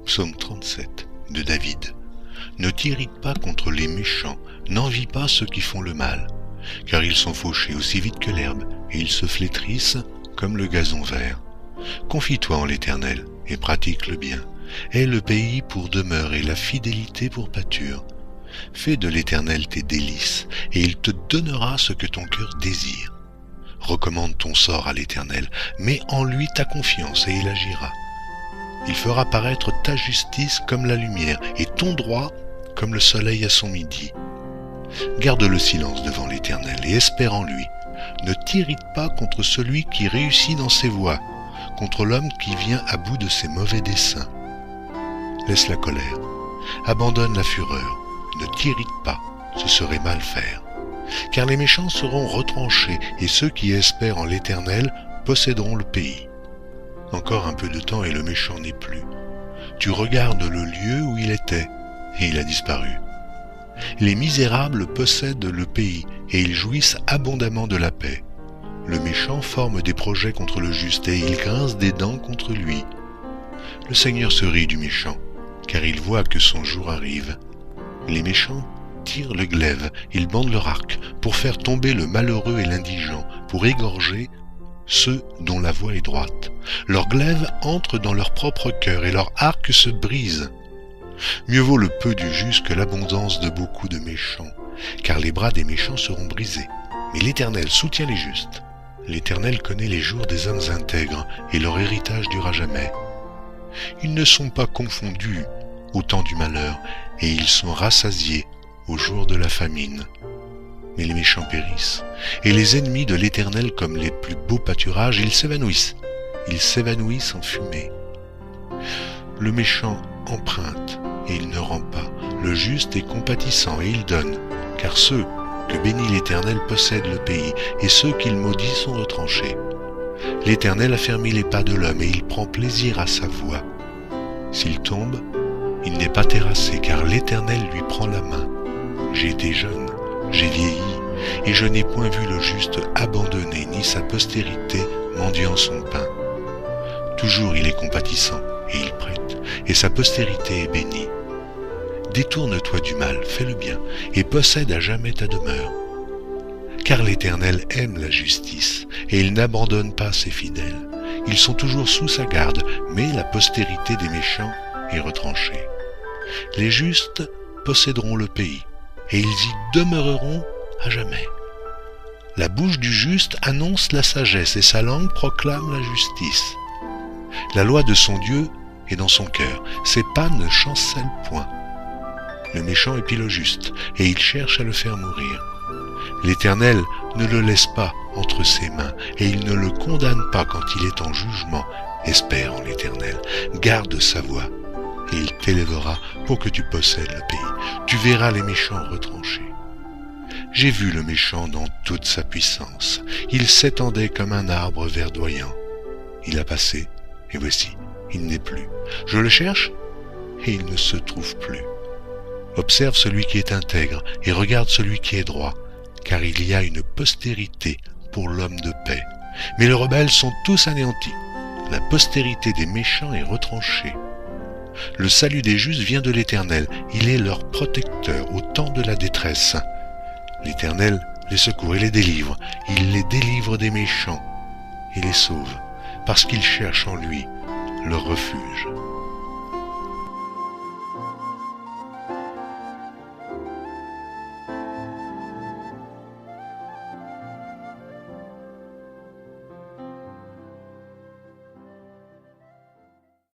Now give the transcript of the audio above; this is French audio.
Psaume 37 de David. Ne t'irrite pas contre les méchants, n'envie pas ceux qui font le mal, car ils sont fauchés aussi vite que l'herbe, et ils se flétrissent comme le gazon vert. Confie-toi en l'Éternel, et pratique le bien. Aie le pays pour demeure et la fidélité pour pâture. Fais de l'Éternel tes délices, et il te donnera ce que ton cœur désire. Recommande ton sort à l'Éternel, mets en lui ta confiance, et il agira. Il fera paraître ta justice comme la lumière, et ton droit comme le soleil à son midi. Garde le silence devant l'Éternel, et espère en lui. Ne t'irrite pas contre celui qui réussit dans ses voies, contre l'homme qui vient à bout de ses mauvais desseins. Laisse la colère, abandonne la fureur, ne t'irrite pas, ce serait mal faire. Car les méchants seront retranchés, et ceux qui espèrent en l'Éternel posséderont le pays. Encore un peu de temps et le méchant n'est plus. Tu regardes le lieu où il était, et il a disparu. Les misérables possèdent le pays, et ils jouissent abondamment de la paix. Le méchant forme des projets contre le juste, et il grince des dents contre lui. Le Seigneur se rit du méchant, car il voit que son jour arrive. Les méchants tirent le glaive, ils bandent leur arc, pour faire tomber le malheureux et l'indigent, pour égorger ceux dont la voie est droite. Leur glaive entre dans leur propre cœur, et leur arc se brise. Mieux vaut le peu du juste que l'abondance de beaucoup de méchants, car les bras des méchants seront brisés. Mais l'Éternel soutient les justes. L'Éternel connaît les jours des hommes intègres, et leur héritage durera jamais. Ils ne sont pas confondus au temps du malheur, et ils sont rassasiés au jour de la famine. Mais les méchants périssent, et les ennemis de l'Éternel, comme les plus beaux pâturages, ils s'évanouissent en fumée. Le méchant emprunte, et il ne rend pas. Le juste est compatissant, et il donne, car ceux que bénit l'Éternel possèdent le pays, et ceux qu'il maudit sont retranchés. L'Éternel affermit les pas de l'homme, et il prend plaisir à sa voie. S'il tombe, il n'est pas terrassé, car l'Éternel lui prend la main. J'ai été jeune, j'ai vieilli, et je n'ai point vu le juste abandonné, ni sa postérité mendiant son pain. Toujours il est compatissant, et il prête, et sa postérité est bénie. Détourne-toi du mal, fais le bien, et possède à jamais ta demeure. Car l'Éternel aime la justice, et il n'abandonne pas ses fidèles. Ils sont toujours sous sa garde, mais la postérité des méchants est retranchée. Les justes posséderont le pays, et ils y demeureront à jamais. La bouche du juste annonce la sagesse, et sa langue proclame la justice. La loi de son Dieu est dans son cœur, ses pas ne chancellent point. Le méchant épie le juste, et il cherche à le faire mourir. L'Éternel ne le laisse pas entre ses mains, et il ne le condamne pas quand il est en jugement. Espère en l'Éternel, garde sa voie, et il t'élèvera pour que tu possèdes le pays. Tu verras les méchants retranchés. J'ai vu le méchant dans toute sa puissance. Il s'étendait comme un arbre verdoyant. Il a passé, et voici, il n'est plus. Je le cherche, et il ne se trouve plus. Observe celui qui est intègre, et regarde celui qui est droit, car il y a une postérité pour l'homme de paix. Mais les rebelles sont tous anéantis. La postérité des méchants est retranchée. Le salut des justes vient de l'Éternel. Il est leur protecteur au temps de la détresse. L'Éternel les secourt et les délivre. Il les délivre des méchants et les sauve, parce qu'ils cherchent en lui leur refuge.